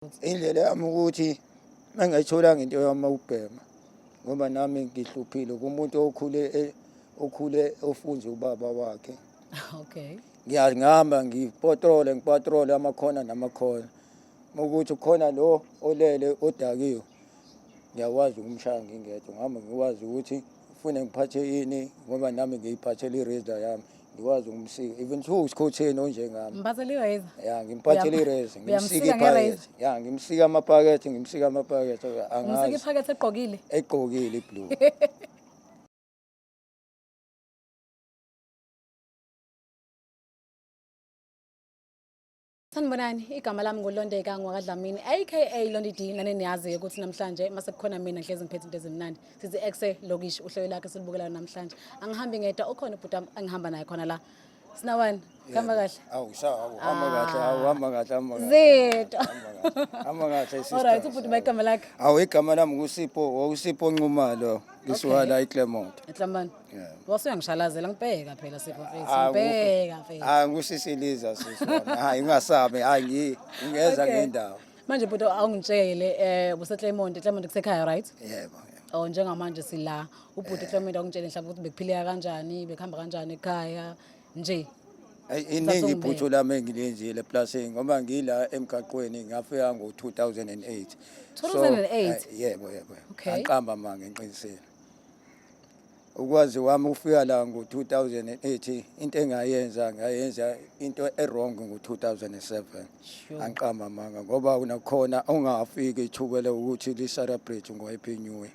Indlela yami ukuthi mangayitholanga into yami ukubhema ngoba nami ngihluphile kumuntu okhule ofunza ubaba wakhe. Okay. Ngiyahamba ngipatrole amakhona namakhona. Ukuthi khona lo olele odakiwe ngiyakwazi ukumshaya ngingedwa ngihamba ngikwazi ukuthi ufune ngiphathe ini ngoba nami ngiyiphathele irazor yami ngikwazi ukumsika even though usikhotheni onjengami. Mphathele irazor. Ya ngimphathele irazor ngimsika iphakethe. Ya ngimsika amaphakethe Umsika iphakethe egqokile iblue. Sanibonani, igama lami nguLondeka Ngwakadlamini aka Londi D nani niyazi ukuthi namhlanje mase kukhona mina ngihlezi ngiphethe into ezimnandi sithi exe lokishi uhlelo lakhe silibukelayo namhlanje angihambi ngedwa ukhona ubhuti angihamba naye khona la Sinawani khamba kahle Uhamba kahle Zito hamba kahle sister. Alright ubhuti igama lakhe igama lami nguSipho Nxumalo ngisuka la eClermont. eClermont wasuyangishayazela ngibheka phela Sipho mfethu ngibheka phela ngusisiliza sisona ingasabe ngingeza ngendawo manje bhuti awungitshele useClermont kusekhaya right yebo njengamanje sila ubhuti eClermont akungitshele mhlawumbe ukuthi bekuphileka kanjani bekuhamba kanjani ekhaya nje iningi iphutho lami engilenzile plus ngoba ngila emgaqweni ngafika ngo2008 yebo anqamba manje ngiqinisile ukwazi wami ufika la ngo2008 into ngayenza into errong ngo2007 anqamba manga ngoba unakhona ungafiki ithubele ukuthi li celebrate ngoHappy New Year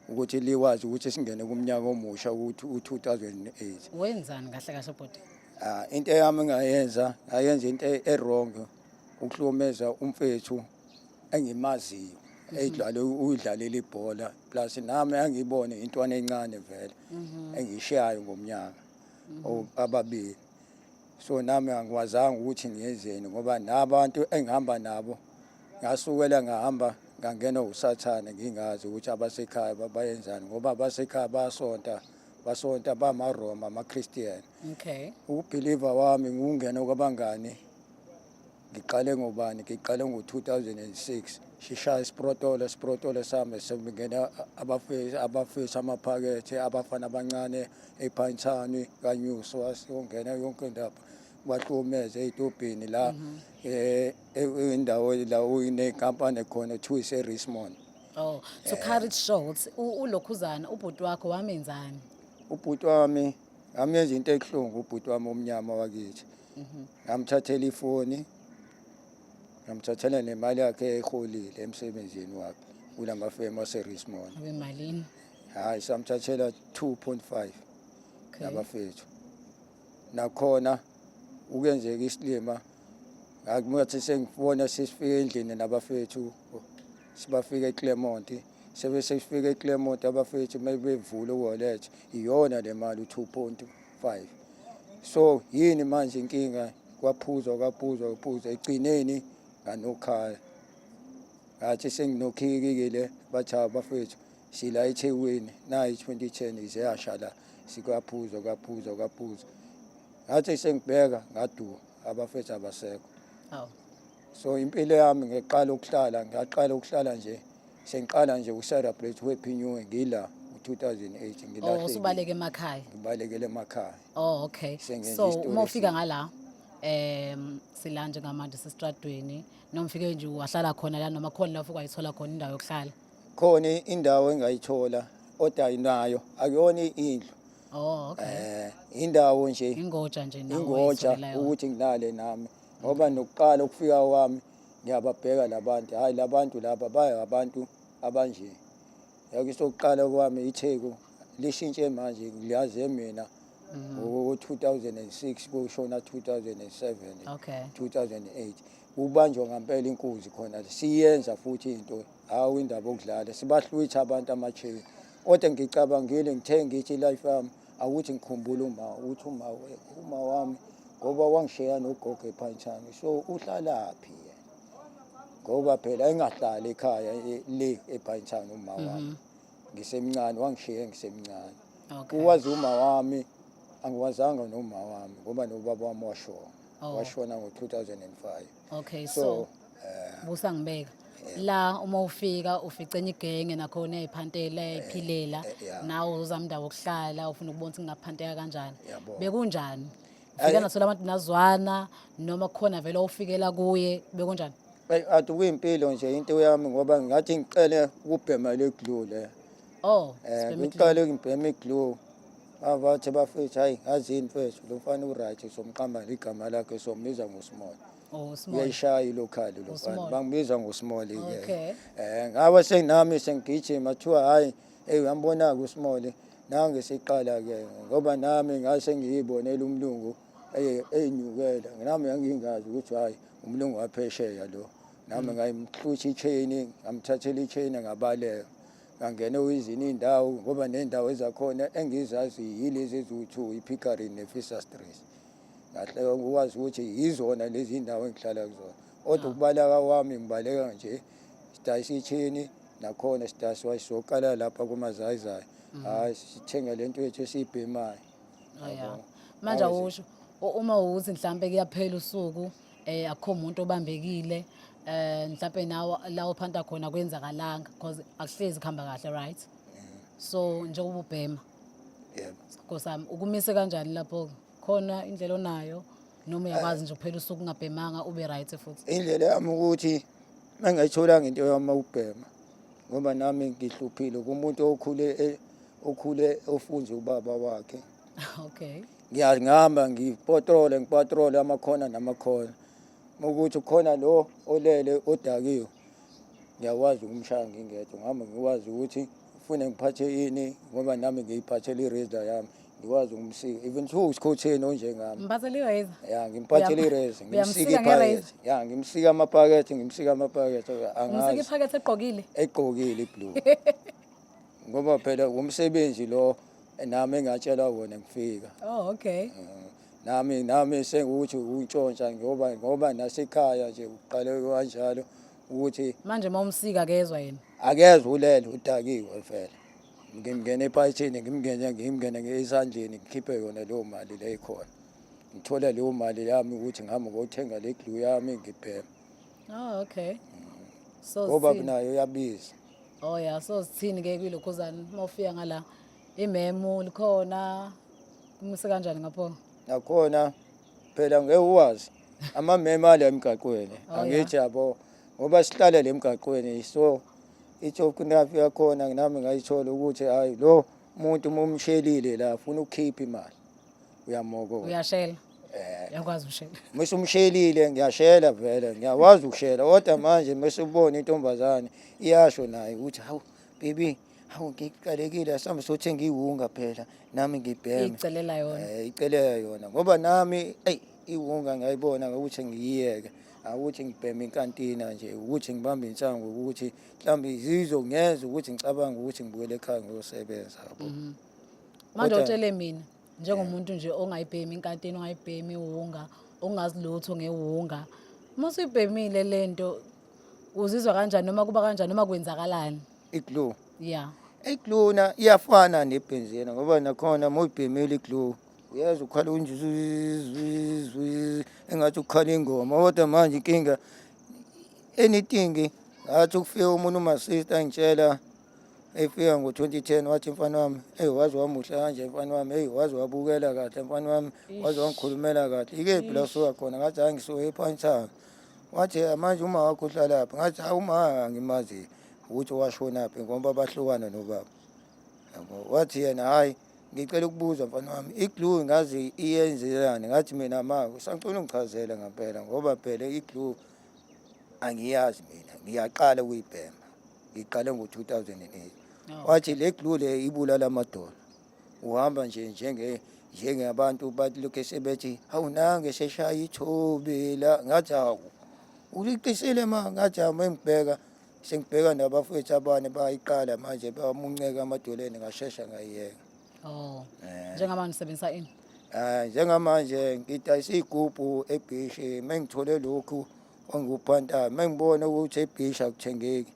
ukuthi liwazi ukuthi singene kumnyaka omusha ukuthi u2008 wenzani kahle bhuti into yami ngayenza into errong ukuhlomeza umfethu engimaziyo uyidlalela ibhola plus nami angibone intwana encane vele engishayayo ngomnyaka ababili so nami angiwazanga ukuthi ngiyenzeni ngoba nabantu engihamba nabo ngasukela ngahamba ngangena usathane ngingazi ukuthi abasekhaya bayenzani ngoba abasekhaya basonta bamaRoma amaChristian. Okay. Ubeliever wami ngungena kwabangani. Ngiqale ngo2006 shishaya isprotolo sami sebengena abafisa amaphakethe abafana abancane ePhantshani kaNyuso wasongena yonke indaba bahlomeze ezitobhini la indawo la uyinekampani khona kuthiwa iseRismond. So Courage Shorts ulokhuzana ubhuti wakho wamenzani? Ubhuti wami amenza into ehlungu ubhuti wami omnyama wakithi. Ngamthathela ifoni. Ngamthathela nemali yakhe eholile emsebenzini wakhe kulama firm aseRismond. Abemalini? Hayi samthathela 2.5 nabafethu. Nakhona ukenzeka isilima ngathi sengifona sesifike endlini nabafethu sibafika eClermont sefika eClermont abafethu mayebevula uwallet iyona le mali u2.5 so yini manje inkinga kwaphuzwa egcineni nganokhaya ngathi senginokhikile bathi abafethu sila eThekwini nayi 2010 izeyashala sikwaphuzwa ngathi sengibheka ngadu abafethu abasekho so impilo yami ngaqala ukuhlala nje sengiqala nje ucelebrate Happy New Year ngila u2008 ngilahle usubaleke emakhaya ngibalekele emakhaya okay so uma ufika ngala sila njengamanje sesitradweni noma ufike nje wahlala khona la noma khona la ufika uyithola khona indawo yokuhlala khona indawo engayithola oda inayo akuyona indlu okay indawo nje ingoja nje nawe ingoja ukuthi ngilale nami ngoba nokuqala ukufika kwami ngiyababheka labantu hayi labantu laba baya abantu abanje yakisokuqala kwami iTheku lishintshe manje ngiyazi mina ngo2006 kushona 2007 2008 ubanjwa ngempela inkunzi khona siyenza futhi into hawu indaba okudlala sibahlwitha abantu amachain kodwa ngicabangile ngithe ngithi life yami awuthi ngikhumbula uma wami ngoba wangishiya nogogo ePhantshani so uhlalaphi ngoba phela engahlali ekhaya le ePhantshani uma wami ngisemncane wangishiya ngisemncane uwazi uma wami angiwazanga noma wami ngoba nobaba wami washona ngo2005 okay so busangibeka la uma ufika uficenya igenge nakhona eyiphantela eyiphilela nawe uzama indawo okuhlala ufuna ukubona ukuthi kungaphanteka kanjani bekunjani ufika nasola abantu nazwana noma kukhona vele ufikela kuye bekunjani athi kuyimpilo nje into yami ngoba ngathi ngiqale ukubhema le glue le ngiqale ngibhema iglue abathi bafethu hayi ngazini mfethu lo mfana uright somqamba igama lakhe sombiza ngoSmall uyayishaya ilokhali lo mfana bangibiza ngoSmall ke ngabe senginami sengigijima thiwa hayi uyambona kuSmall nange siqala ke ngoba nami ngase ngiyibonela umlungu eyinyukela nami ngingazi ukuthi hayi umlungu waphesheya lo nami ngayimhluthi ichain ngamthathela ichain ngabaleka ngangena izini indawo ngoba nendawo ezakhona engizazi yilezi eziwu2 iPickering neFisher Street ngahle ukwazi ukuthi yizona lezi indawo engihlala kuzona kodwa ukubaleka wami ngibaleka nje sidayisa ichain nakhona sidayisa wayisokala lapha kumazayizayi hayi sithenga lento yethu esibhemayo manje awusho uma ukuthi mhlambe kuyaphela usuku akukho umuntu obambekile mhlawumbe nawo la uphanda khona kwenzakalanga because akuhlezi kuhamba kahle right so njengoba ubhema Nkosami ukumise kanjani lapho khona indlela onayo noma uyakwazi nje kuphela usuku ungabhemanga ube right futhi indlela yami ukuthi mangayithola into yami ukubhema ngoba nami ngihluphile kumuntu okhule ofunza ubaba wakhe okay ngiyahamba ngipatrol amakhona namakhona ukuthi khona lo olele odakiwe ngiyakwazi ukumshaya ngingedwa ngami ngiwazi ukuthi ufune ngiphathe ini ngoba nami ngiyiphathela irazor yami ngikwazi ukumsika even though usikhotheni onjengami mphathela irazor ngimphathela irazor ngimsika iphakethe ngimsika amapakethe angazi ngimsika iphakethe egqokile iblue ngoba phela umsebenzi lo nami engatshela wona ngifika okay nami sengukuthi untshontsha ngoba nasekhaya nje uqale kanjalo ukuthi manje mawumsika kezwe yena akezwe ulele udakiwe vele ngimngene ephayithini ngimngene ngesandleni ngikhiphe yona leyo mali le ikhona ngithola leyo mali yami ukuthi ngihamba ngothenga le glue yami ngibhema okay so ngoba nayo yabiza so sithini ke kulokhuzana mawufika ngala imemu likhona umse kanjani ngapho nakhona phela ngeke uwazi amamema la emgaqweni angithi yabo ngoba sihlala le emgaqweni so itho kunafika khona nami ngayithola ukuthi hayi lo muntu umshelile la ufuna ukukhipha imali uyamoko uyashela yakwazi ushela mase umshelile ngiyashela vele ngiyawazi ukushela kodwa manje mase ubona intombazane iyasho naye ukuthi hawu baby hawu ngiqalekile sami sothenga iwunga phela nami ngibheme icelela yona ngoba nami iwunga ngayibona ukuthi ngiyiyeke ukuthi ngibheme inkantina nje ukuthi ngibambe insango ukuthi mhlambi zizongenza ukuthi ngicabanga ukuthi ngibuyele ekhaya ngosebenza yabo manje utshele mina njengomuntu nje ongayibhemi inkantina ongayibhemi iwunga ongazi lutho ngewunga mase uyibhemile lento uzizwa kanjani noma kuba kanjani noma kwenzakalani iglue iglue iyafana nebenzina ngoba nakhona mawubhemile iglue uyeza ukhala unjuzuzuzuz engathi ukhala ingoma kodwa manje inkinga anything ngathi ukufika umuntu umasista ngitshela efika ngo2010 wathi mfana wami wazi wamuhla kanje mfana wami wazi wabukela kahle mfana wami wazi wangikhulumela kahle ikephi la soka khona ngathi angisuke ePhantshana wathi manje uma wakho uhlala lapha ngathi uma ngimazi ukuthi washona phi ngoba bahlukana nobaba yabo wathi yena hayi ngicela ukubuza mfana wami iglue ngazi iyenzelani ngathi mina sangicela ungichazela ngempela ngoba phela iglue angiyazi mina ngiyaqala ukuyibhema ngiqale ngo2008 wathi le glue le ibulala amadolo uhamba nje njengabantu bathi lokho sebethi hawu nange seshaya ithobe la ngathi hawu uliqisile ngathi ngibheka sengibheka nabafowethu abane bayiqala manje bamunceka amadoleni ngashesha ngayiyeka njengamanje usebenzisa ini njengamanje ngidayisa igubhu eBhishi mengithole lokhu onguphantayo mengibona ukuthi eBhishi akuthengeki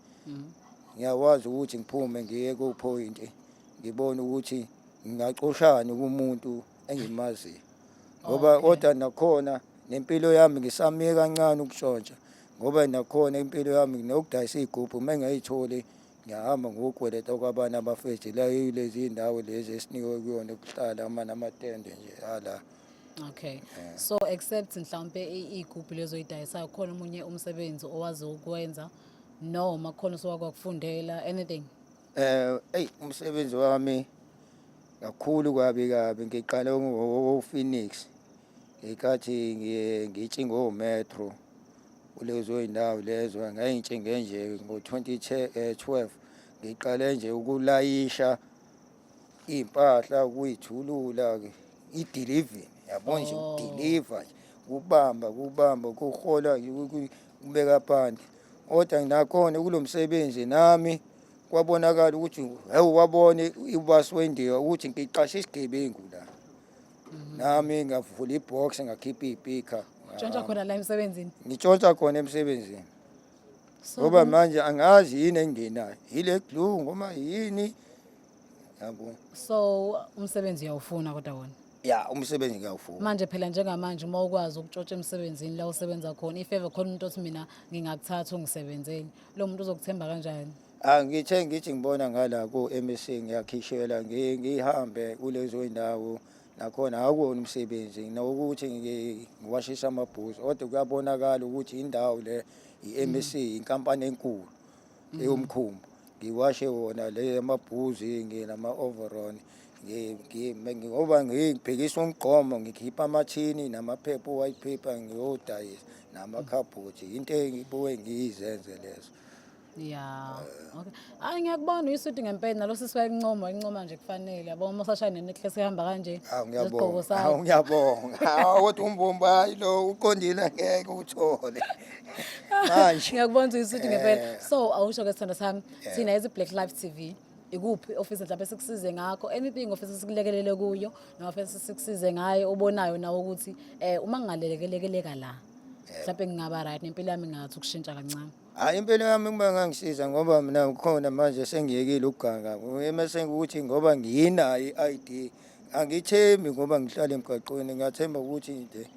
ngiyakwazi ukuthi ngiphume ngiye ku-point ngibone ukuthi ngingacoshana kumuntu engimaziyo ngoba kodwa nakhona nempilo yami ngisamike kancane ukushontsha ngoba nakhona impilo yami nginokudayisa iy'gubhu uma ngayitholi ngiyahamba ngokweleta kwabanye abafethi la lezi ndawo lezi esinikwe kuyona ukuhlala namatende nje hala. Okay. So except mhlawumbe iy'gubhu lezo oy'dayisayo khona omunye umsebenzi owazi ukwenza noma khona osowakufundela anything? Umsebenzi wami kakhulu kabi ngiqale ngo-Phoenix ngikathi ngitshinge o-Metro kulezo y'ndawo lezo ngayintshinge nje ngo-2012 ngiqale nje ukulayisha iy'mpahla ukuyithulula-ke i-delivery yabona nje ukudiliva kubamba kuhola kubeka phansi kodwa nakhona kulo msebenzi nami kwabonakala ukuthi wabona ibasi wendiya ukuthi ngiqashe isigebengu la nami ngavula ibox ngakhipha iy'pika Ntshontsha khona la emsebenzini? Ngitshontsha khona emsebenzini ngoba manje angazi yini engenayo yile glue ngoma yini yabo. So umsebenzi uyawufuna kodwa wona? Ya, umsebenzi ngiyawufuna. Manje phela njengamanje uma ukwazi ukutshontsha emsebenzini la usebenza khona if ever khona umuntu othi mina ngingakuthatha ungisebenzele, lo muntu uzokuthemba kanjani? Ngithi ngibona ngala ku-MSC ngiyakhishela ngihambe kulezo y'ndawo nakhona akuwona umsebenzi nokuthi ngiwashisa amabhuzu kodwa kuyabonakala ukuthi indawo le i-MSC inkampani enkulu eyomkhumbi ngiwashe wona le amabhuzu nginama-overall ngoba ngibhekisa umgqomo ngikhipha amathini namaphepha white paper ngiyodayisa namakhabhothi into engibuye ngiyizenze lezo. Yeah. Okay. Ngiyakubona uyisuthi ngempela nalo sisiwe incoma nje kufanele. Yabo uma usashaya necklass ehamba kanje. Ngiyabonga. Kodwa umbombo hayi lo uqondile ngeke uthole. Manje ngiyakubona uyisuthi ngempela. So awusho ke sithanda sami thina as Black Lives TV ikuphi office mhlawumbe sikusize ngakho anything office sikulekelele kuyo noma office sikusize ngayo ubonayo nawe ukuthi uma ngingalekeleleka la mhlawumbe ngingaba right nempilo yami ngathi ukushintsha kancane. Impilo yami uma ngangisiza ngoba mina ukhona manje sengiyekile ukuganga emase ukuthi ngoba ngiyinayo i-ID angithembi ngoba ngihlala emgaqweni ngathemba ukuthi nje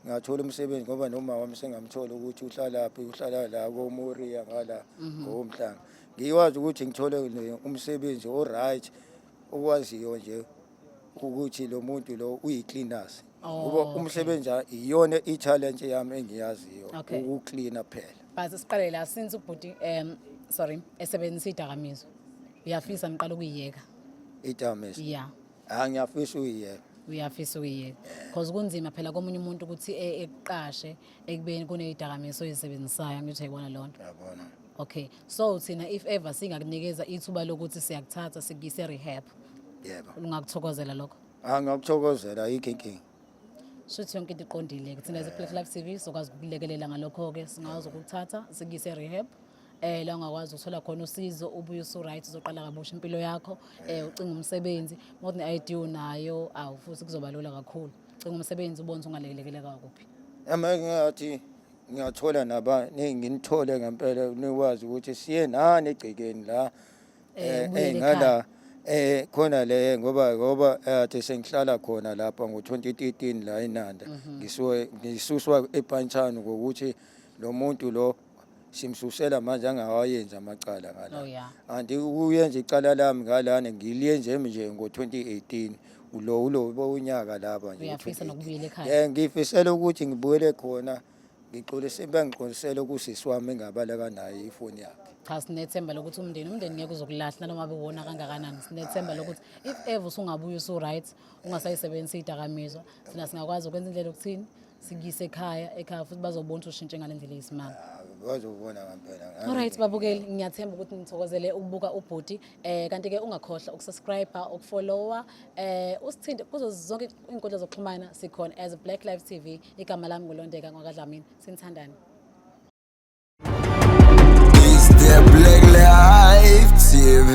ngathola umsebenzi ngoba noma wami sengamthola ukuthi uhlala la koMoria ngala ngomhlanga ngiwazi ukuthi ngithole umsebenzi o-right okwaziyo nje ukuthi lo muntu lo uyi-cleaners ngoba umsebenzi iyona i-talent yami engiyaziyo ukucleana phela. Base siqale la since ubhuti esebenzisa idakamizwa uyafisa ngiqala ukuyiyeka idakamizwa? Yeah. Ngiyafisa ukuyiyeka. Uyafisa ukuyiyeka because kunzima phela komunye umuntu ukuthi ekuqashe ekubeni kuneyidakamizwa oyisebenzisayo ngithi ayibona lonto. Yabona. Okay, so thina if ever singakunikeza ithuba lokuthi siyakuthatha sikuyise rehab. Yebo. Ungakuthokozela lokho? Ngiyakuthokozela yinkinkinga. Shuthi yonke into iqondile thina as Black Lives TV sokwazi ukulekelela ngalokho ke singawazi ukuthatha sikuyise rehab la ungakwazi ukuthola khona usizo ubuye usu right uzoqala kabusha impilo yakho ucinga umsebenzi more than ID unayo futhi kuzoba lula kakhulu ucinga umsebenzi ubone ungalekeleleka kuphi ngathi ngiyathola ngithole ngempela nikwazi ukuthi siye nani egcekeni la ngala khona le ngoba ade sengihlala khona lapha ngo-2013 la eNanda ngisuswa ePhantshani ngokuthi lo muntu lo simsusela manje angawayenza amacala ngala anti uyenza icala lami ngalana ngiliyenze nje ngo-2018 ulo unyaka lapha nje uyafisa nokubuyela ekhaya ngifisela ukuthi ngibuyele khona ngiqolisela kusisi wami engabaleka naye ifoni yakhe. Cha sinethemba lokuthi umndeni ngeke uzokulahla noma bewona kangakanani sinethemba lokuthi if ever usungabuya usu right ungasayisebenzisa idakamizwa sina singakwazi ukwenza indlela yokuthini sikuyise ekhaya futhi bazobona ushintshe ngalendlela eyisimanga. Bazobona ngempela. Alright babukeli ngiyathemba ukuthi nithokozele ukubuka ubhuti kanti ke ungakhohlwa ukusubscribe ukufollowa usithinte kuzo zonke inkundla zokuxhumana sikhona as Black Lives TV igama lami ngulondeka ngokadlamini sinithandani. The Black Lives TV.